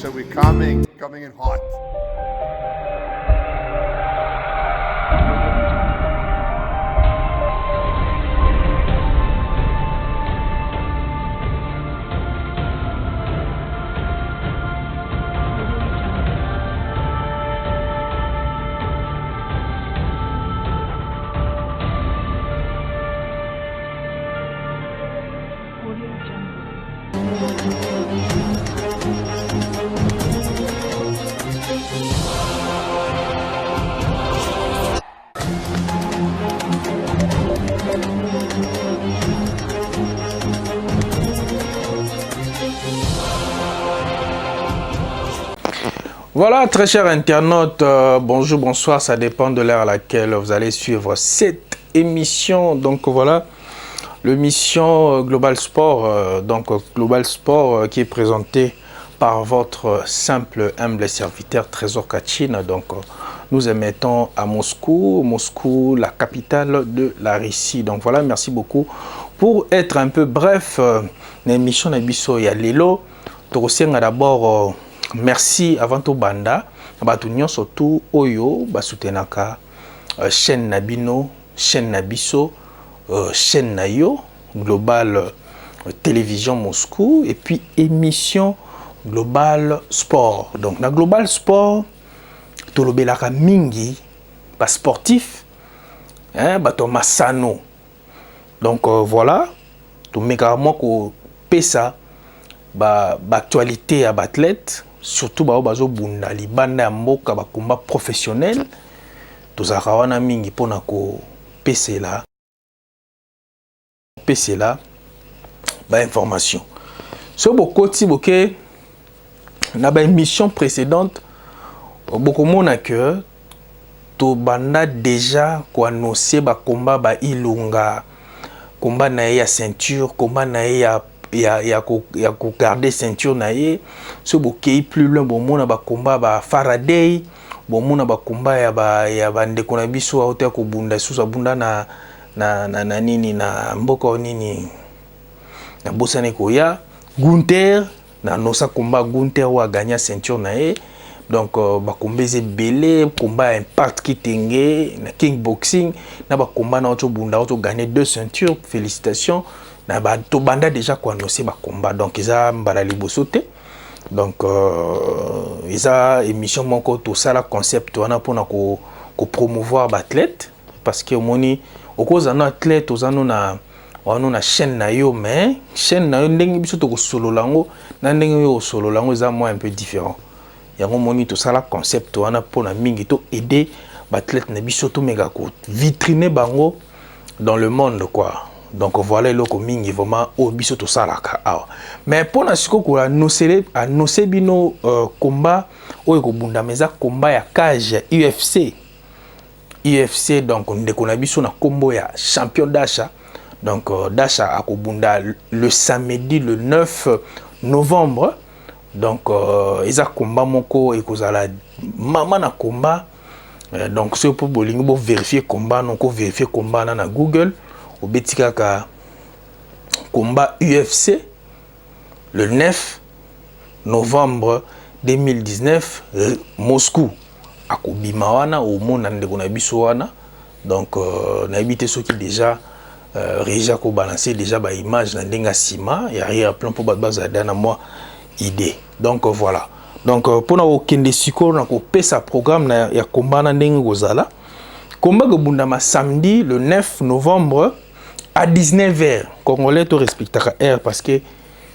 So we're coming in hot. Voilà, très chers internautes, bonjour, bonsoir, ça dépend de l'heure à laquelle vous allez suivre cette émission. Donc voilà, l'émission Global Sport, Global Sport qui est présentée par votre simple, humble serviteur Trésor Kachine. Donc nous émettons à Moscou, la capitale de la Russie. Donc voilà, merci beaucoup pour être un peu bref. L'émission Nabiso Yalelo, Torosenga d'abord. Merci avant tout banda batunyo surtout oyo basutenaka chaîne Nabino, chaîne Nabiso, chaîne Nayo, Global Télévision Moscou et puis émission Global Sport. Donc na Global Sport tolobelaka mingi ba sportif bato masano. Donc voilà, to meka moko pesa ba actualité à athlète surtout bazo bunda libanda ya mboka ba combat professionnel tozaka wana mingi pona ko pesela ba information so bokoti boke na ba émission précédente bokomona que to banda déjà ko annoncer ba combat ba ilunga combat na ya ceinture combat na ya ko garder ceinture na ye so bokei plus loin bomona ba combat ba Faraday bomona ba combat ya ba ndeko na biso auta ko bunda susa bunda na nini na mboka nini na bosane ko ya Gunther na nosa combat Gunther wa gagner ceinture na ye. Donc ba kombeze belé combat impact kitenge na king boxing na ba combat na auto bunda auto gagner 2 ceintures, félicitations. Na ba to banda déjà ko annoncer ba combat donc ils mbala libosote donc ils émission moko to sala concept wana pona ko promouvoir ba athlète parce que moni okoza na athlète ozano na chaîne na yo mais chaîne na yo ndenge biso to ko solo lango na ndenge yo solo lango za moi un peu différent yango moni to sala concept wana pona mingi to aider ba athlète na biso to mega ko vitriner bango dans le monde quoi. Donc voilà le mingi vraiment au biso to salaka awa mais pona siko ko annoncer bino combat oyo ko bunda meza combat ya cage UFC donc ndeko na biso na combo ya champion d'Acha donc d'Acha akobunda le samedi le 9 novembre donc eza combat moko ekozala mama na combat donc c'est pour bolingo bo vérifier combat non ko vérifier combat na Google au Betikaka combat UFC le 9 novembre 2019 Moscou akobima wana au mona ndeko na biso wana donc na habité ceux qui déjà déjà ko balancer déjà ba image na ndenga sima ya rien plan pour baza dana moi idée donc voilà donc pour na okende siko na ko pesa programme na ya combat na ndenga gozala combat go bundama samedi le 9 novembre à 19h, Congolais to respectera R parce que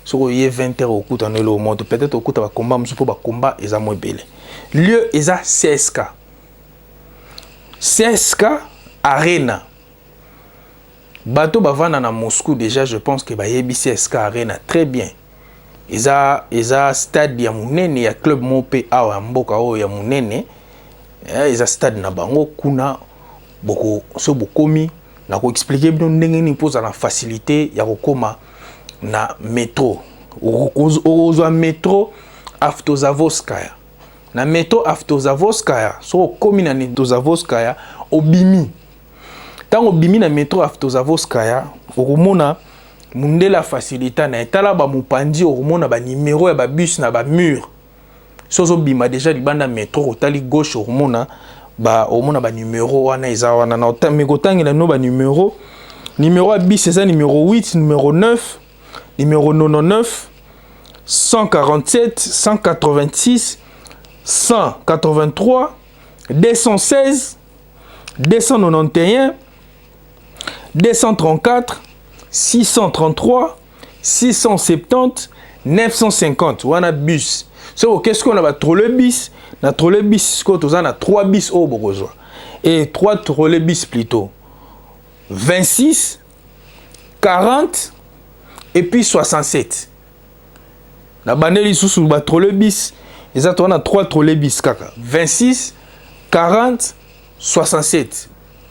sur 20h au coup dans le monde peut-être au coup va combat monsieur pour combat et ça moins belé. Lieu est à CSK Arena. Bateau bavana na Moscou déjà je pense que ba yebi CSK Arena très bien. Eza stade ya munene ya club mopé awa mboka o ya munene. Eza stade na bango kuna boko so bokomi na ko expliquer bien ndenge ni pose la facilité ya kokoma na métro ozo métro Автозаводская na métro Автозаводская so komi na Автозаводская obimi tant obimi na métro Автозаводская okomona mundela facilité na etala ba mupandi okomona ba numéro ya ba bus na ba mur sozo bima déjà libanda métro otali gauche au mona ba numéro wana eza wana na otami kotangi na no ba numéro a bis c'est ça numéro 8 numéro 9 numéro 99 147 186 183 216 291 234 633 670 950 wana bus. So qu'est-ce qu'on a ba trolleybus na trolleybus ko toza na 3 bis au bokozwa et 3 trolleybus plutôt 26 40 et puis 67 na bandeli sous ba trolleybus exactement na 3 trolleybus kaka 26 40 67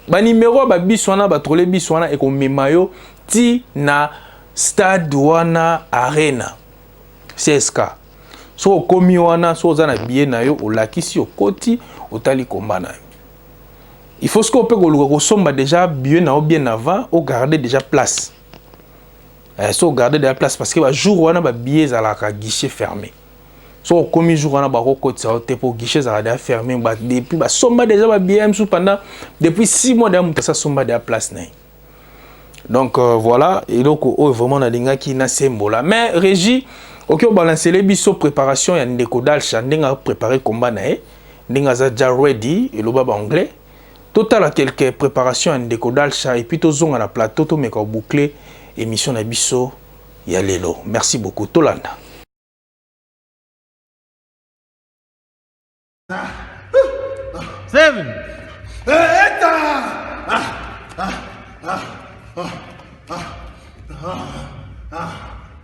ba numéro ba bis wana ba trolleybus wana e ko memayo ti na stade wana arena CSK. So komi wana so za na billet na yo olakisi okoti otali komba na yo. Il faut ce qu'on peut ko déjà billet na bien avant au garder déjà place. So garder déjà place parce que ba jour wana ba billet za la guichet fermé. So komi jour wana ba ko koti sa te pour guichet za déjà fermé ba depuis ba somba déjà ba billet sous pendant depuis 6 mois déjà muta sa somba déjà place na. Donc voilà et donc vraiment na linga ki na sembola mais régie OK, on balance les biso préparation ya ndeko dalcha ndenga préparer combat na e ndenga za ja ready et le baba anglais total à quelques préparations ya ndeko dalcha et puis to zonga na plateau to meka boucler émission na biso ya lelo. Merci beaucoup Tolanda. Seven.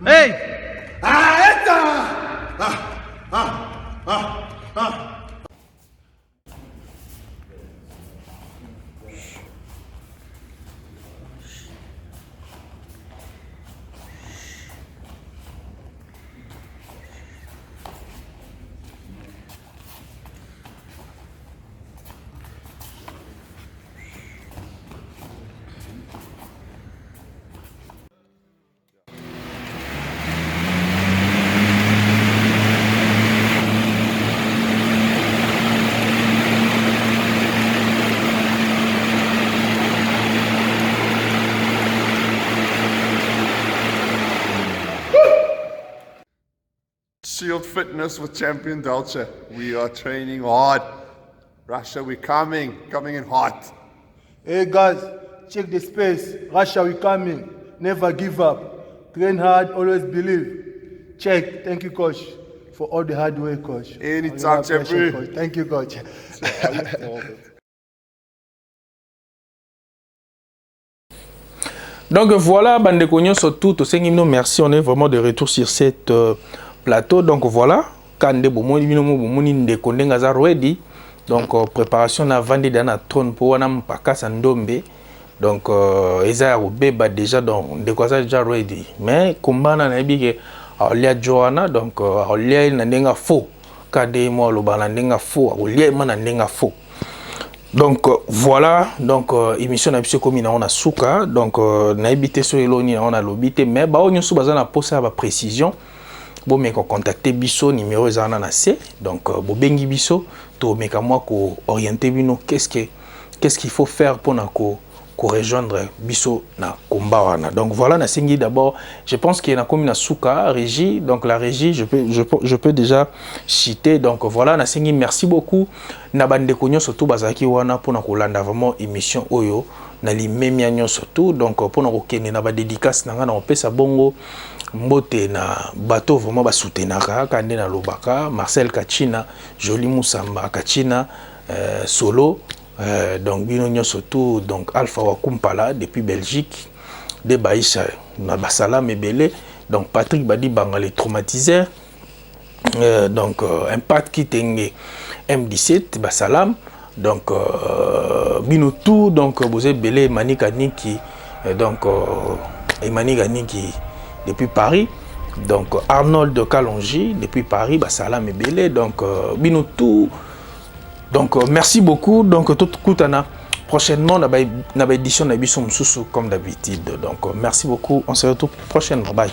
Hey. Shield Fitness with Champion Delcha. We are training hard. Russia, we're coming in hot. Hey guys, check the space. Russia, we coming. Never give up. Train hard, always believe. Check. Thank you, coach, for all the hard work, coach. Anytime, champion. Coach. Thank you, coach. Donc voilà, bande de surtout, merci, on est vraiment de retour sur cette plateau. Donc voilà, Kande Bomoni Bomoni Ndekonde Ngaza ready. Donc préparation à vendre dans la trône pour un pakas Ndombe. Donc Eza Obeba déjà donc de quoi ça déjà ready. Mais combat na bige Alia Joanna donc Alia Nandenga faux. Kade mo lo balandenga faux, Alia manandenga faux. Donc voilà, donc émission na biso komi na on a suka donc na ebité so eloni na on a lobité mais ba onyo so bazana poser ba précision. Bon mais contacter biso numéro ezana na C donc bo bengi biso to meka moi ko orienter bino qu'est-ce qu'il faut faire pour na ko rejoindre biso na combat wana. Donc voilà na sengi d'abord je pense qu'il y a comme na suka régie donc la régie je peux déjà citer donc voilà na sengi merci beaucoup na bande konyo surtout bazaki wana pour na kolanda vraiment émission oyo na limemia nyo surtout donc pour na kokene na ba dédicace na nga na opesa bongo mbote na bateau vraiment ba soutenaka kande na lobaka Marcel Kachina Joli Musamba Kachina solo donc bino surtout donc Alpha Wakumpala depuis Belgique de Baïcha na basalam ebele donc Patrick Badi Banga les traumatisés donc Impact Kitenge M17 basalam donc bino tout donc vous êtes belé Manika Niki donc Manika Niki depuis Paris donc Arnold de Kalonji depuis Paris basalam ebele donc bino tout donc merci beaucoup donc tout kutana prochainement na édition na biso mususu comme d'habitude donc merci beaucoup on se retrouve prochainement bye.